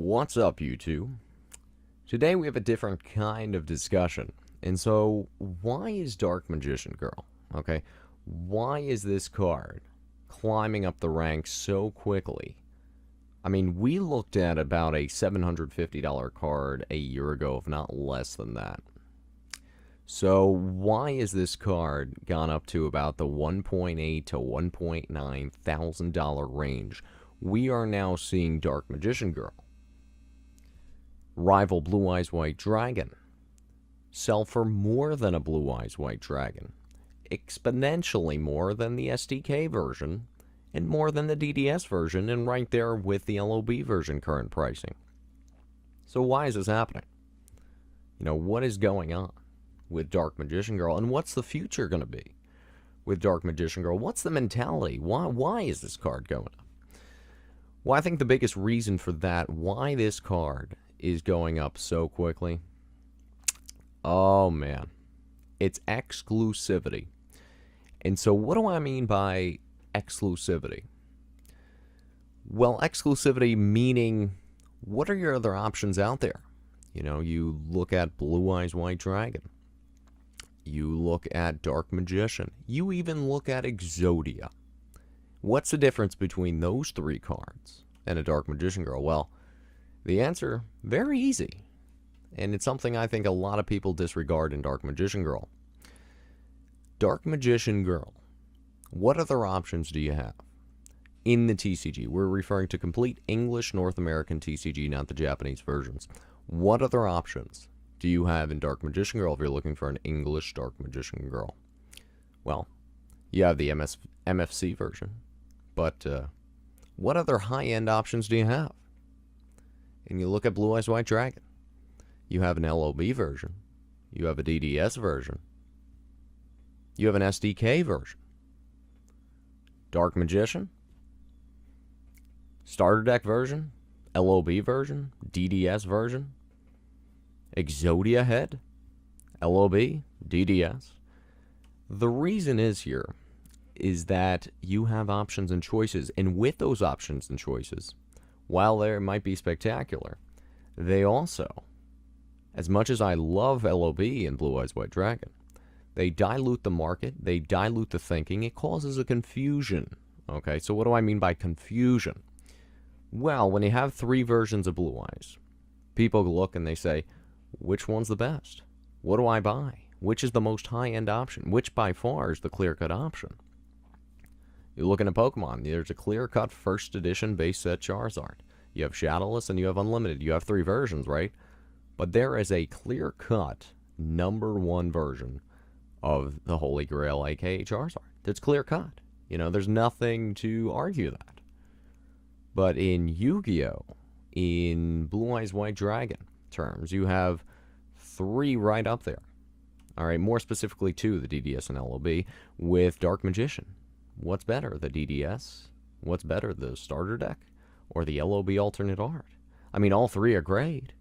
What's up, YouTube? Today we have a different kind of discussion. And so, why is Dark Magician Girl? Okay, why is this card climbing up the ranks so quickly? I mean, we looked at about a $750 card a year ago, if not less than that. So, why is this card gone up to about the $1.8 to $1.9 thousand range? We are now seeing Dark Magician Girl rival Blue Eyes White Dragon, sell for more than a Blue Eyes White Dragon, exponentially more than the SDK version, and more than the DDS version, and right there with the LOB version current pricing. So why is this happening? You know, what is going on with Dark Magician Girl, and what's the future going to be with Dark Magician Girl? What's the mentality? Why is this card going up? Well, I think the biggest reason for that, why this card is going up so quickly, oh man, it's exclusivity. And so what do I mean by exclusivity? Well, exclusivity meaning, what are your other options out there? You know, you look at Blue Eyes White Dragon, you look at Dark Magician, you even look at Exodia. What's the difference between those three cards and a Dark Magician Girl? Well, the answer, very easy. And it's something I think a lot of people disregard in Dark Magician Girl. Dark Magician Girl, what other options do you have in the TCG? We're referring to complete English North American TCG, not the Japanese versions. What other options do you have in Dark Magician Girl if you're looking for an English Dark Magician Girl? Well, you have the MFC version, but what other high-end options do you have? And you look at Blue Eyes White Dragon, you have an LOB version, you have a DDS version, you have an SDK version, Dark Magician, Starter Deck version, LOB version, DDS version, Exodia head, LOB, DDS. The reason is here is that you have options and choices, and with those options and choices, while they might be spectacular, they also, as much as I love LOB and Blue Eyes White Dragon, they dilute the market, they dilute the thinking, it causes a confusion. Okay, so what do I mean by confusion? Well, when you have three versions of Blue Eyes, people look and they say, which one's the best? What do I buy? Which is the most high-end option? Which by far is the clear-cut option? You look into Pokemon, there's a clear-cut first edition base set Charizard. You have Shadowless and you have Unlimited. You have three versions, right? But there is a clear-cut #1 version of the Holy Grail, aka Charizard. That's clear-cut. You know, there's nothing to argue that. But in Yu-Gi-Oh!, in Blue Eyes White Dragon terms, you have three right up there. Alright, more specifically two, the DDS and LOB, with Dark Magician. What's better, the DDS? What's better, the starter deck? Or the LOB alternate art? I mean, all three are great.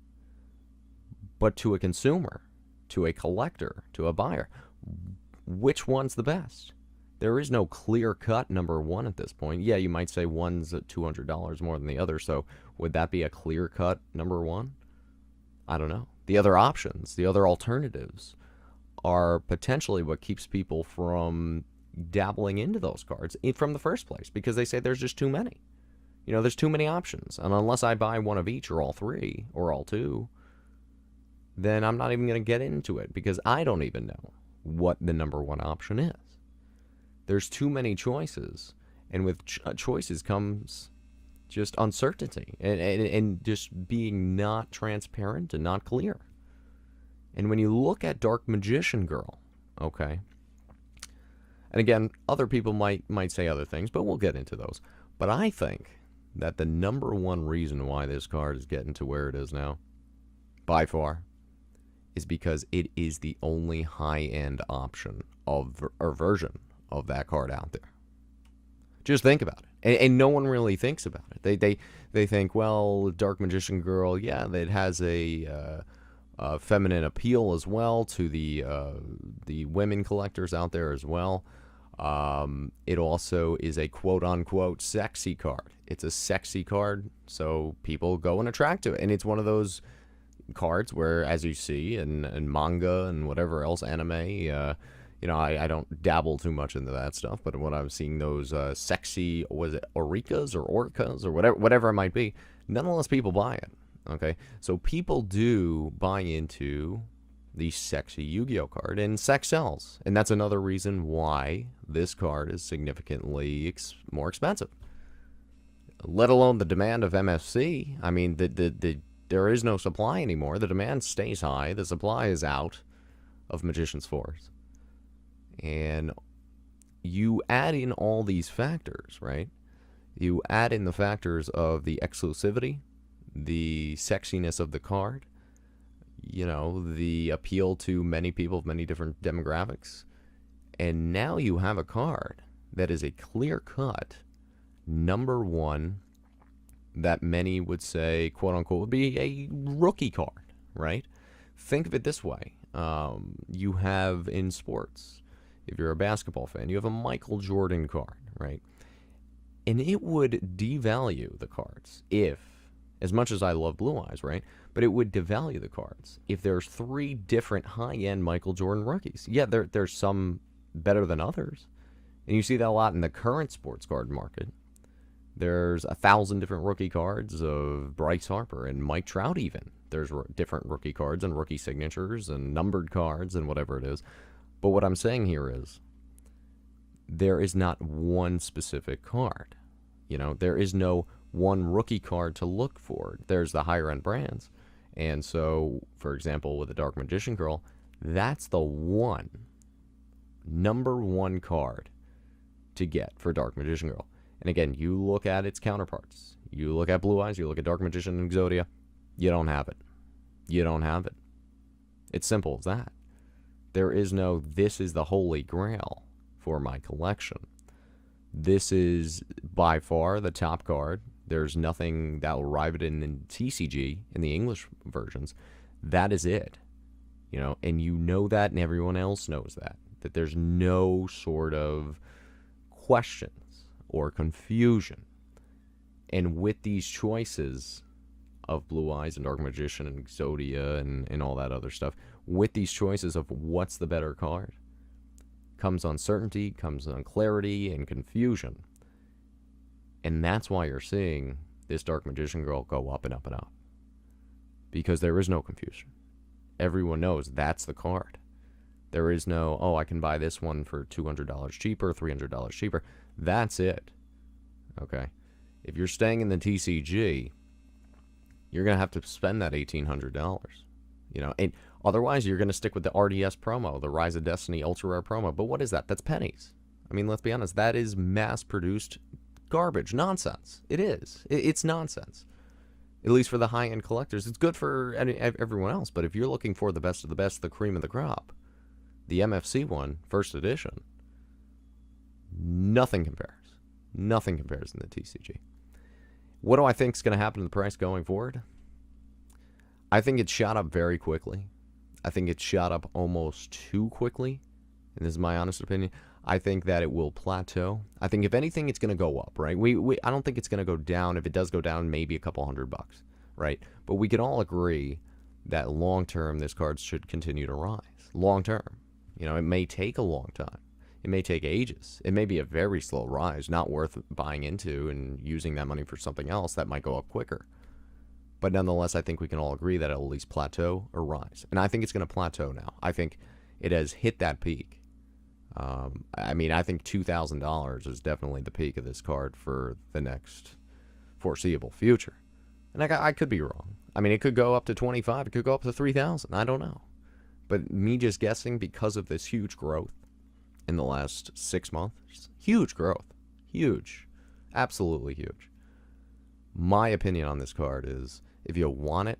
But to a consumer, to a collector, to a buyer, which one's the best? There is no clear-cut #1 at this point. Yeah, you might say one's at $200 more than the other, so would that be a clear-cut #1? I don't know. The other options, the other alternatives, are potentially what keeps people from dabbling into those cards from the first place, because they say there's just too many. You know, there's too many options, and unless I buy one of each or all three or all two, then I'm not even going to get into it, because I don't even know what the #1 option is. There's too many choices, and with choices comes just uncertainty and just being not transparent and not clear. And when you look at Dark Magician Girl, okay, and again, other people might say other things, but we'll get into those. But I think that the #1 reason why this card is getting to where it is now, by far, is because it is the only high-end option of or version of that card out there. Just think about it, and no one really thinks about it. They think, well, Dark Magician Girl, yeah, it has a feminine appeal as well to the women collectors out there as well. It also is a quote-unquote sexy card. It's a sexy card, so people go and attract to it. And it's one of those cards where, as you see in manga and whatever else, anime, I don't dabble too much into that stuff, but when I'm seeing those sexy, was it Orikas or Orcas or whatever it might be, nonetheless, people buy it. Okay, so people do buy into the sexy Yu-Gi-Oh card, and sex sells, and that's another reason why this card is significantly more expensive. Let alone the demand of MFC. I mean, there is no supply anymore. The demand stays high. The supply is out of Magician's Force. And you add in all these factors, right? You add in the factors of the exclusivity, the sexiness of the card, the appeal to many people of many different demographics. And now you have a card that is a clear-cut number one that many would say, quote-unquote, would be a rookie card, right? Think of it this way. You have in sports, if you're a basketball fan, you have a Michael Jordan card, right? And it would devalue the cards if, as much as I love Blue Eyes, right? But it would devalue the cards if there's 3 different high-end Michael Jordan rookies. Yeah, there's some better than others. And you see that a lot in the current sports card market. There's 1,000 different rookie cards of Bryce Harper and Mike Trout even. There's different rookie cards and rookie signatures and numbered cards and whatever it is. But what I'm saying here is there is not one specific card. There is no one rookie card to look for. There's the higher end brands. And so, for example, with the Dark Magician Girl, that's the number one card to get for Dark Magician Girl. And again, you look at its counterparts. You look at Blue Eyes, you look at Dark Magician and Exodia, you don't have it. You don't have it. It's simple as that. There is no, this is the holy grail for my collection. This is by far the top card. There's nothing that will rival it in TCG, in the English versions. That is it. And you know that, and everyone else knows that there's no sort of questions or confusion. And with these choices of Blue Eyes and Dark Magician and Exodia and all that other stuff, with these choices of what's the better card, comes uncertainty, comes unclarity, and confusion. And that's why you're seeing this Dark Magician Girl go up and up and up. Because there is no confusion. Everyone knows that's the card. There is no, I can buy this one for $200 cheaper, $300 cheaper. That's it. Okay? If you're staying in the TCG, you're going to have to spend that $1,800. And otherwise you're going to stick with the RDS promo, the Rise of Destiny Ultra Rare promo. But what is that? That's pennies. I mean, let's be honest. That is mass-produced garbage. Nonsense. It is. It's nonsense. At least for the high-end collectors. It's good for everyone else. But if you're looking for the best of the best, the cream of the crop, the MFC one, first edition, nothing compares. Nothing compares in the TCG. What do I think is going to happen to the price going forward? I think it shot up very quickly. I think it shot up almost too quickly. And this is my honest opinion. I think that it will plateau. I think if anything, it's going to go up, right? I don't think it's going to go down. If it does go down, maybe a couple $100, right? But we can all agree that long term, this card should continue to rise. Long term. It may take a long time. It may take ages. It may be a very slow rise, not worth buying into and using that money for something else that might go up quicker. But nonetheless, I think we can all agree that it'll at least plateau or rise. And I think it's going to plateau now. I think it has hit that peak. I think $2,000 is definitely the peak of this card for the next foreseeable future. And I could be wrong. It could go up to 25. It could go up to 3,000. I don't know. But me just guessing, because of this huge growth in the last 6 months, huge growth. Huge. Absolutely huge. My opinion on this card is, if you want it,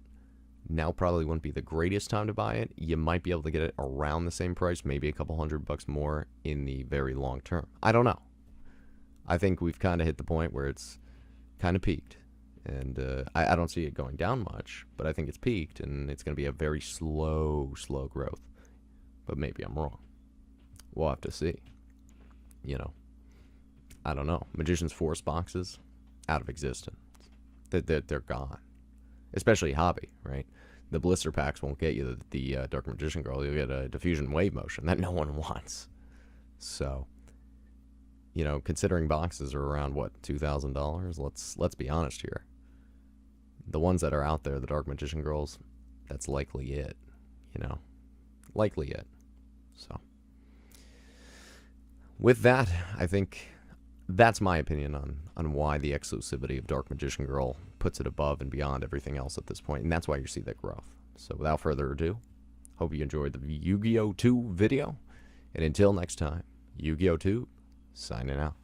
now probably wouldn't be the greatest time to buy it. You might be able to get it around the same price, maybe a couple $100 more in the very long term. I don't know. I think we've kind of hit the point where it's kind of peaked. And I don't see it going down much, but I think it's peaked, and it's going to be a very slow growth. But maybe I'm wrong. We'll have to see. you know, I don't know, Magician's Force boxes, out of existence. They're gone. Especially hobby, right? The blister packs won't get you the Dark Magician Girl. You'll get a Diffusion Wave Motion that no one wants. So, you know, considering boxes are around, what, $2,000? Let's be honest here. The ones that are out there, the Dark Magician Girls, that's likely it. You know, likely it. So, with that, I think that's my opinion on why the exclusivity of Dark Magician Girl puts it above and beyond everything else at this point, and that's why you see that growth. So without further ado, hope you enjoyed the Yu-Gi-Oh! 2 video, and until next time, Yu-Gi-Oh! 2 signing out.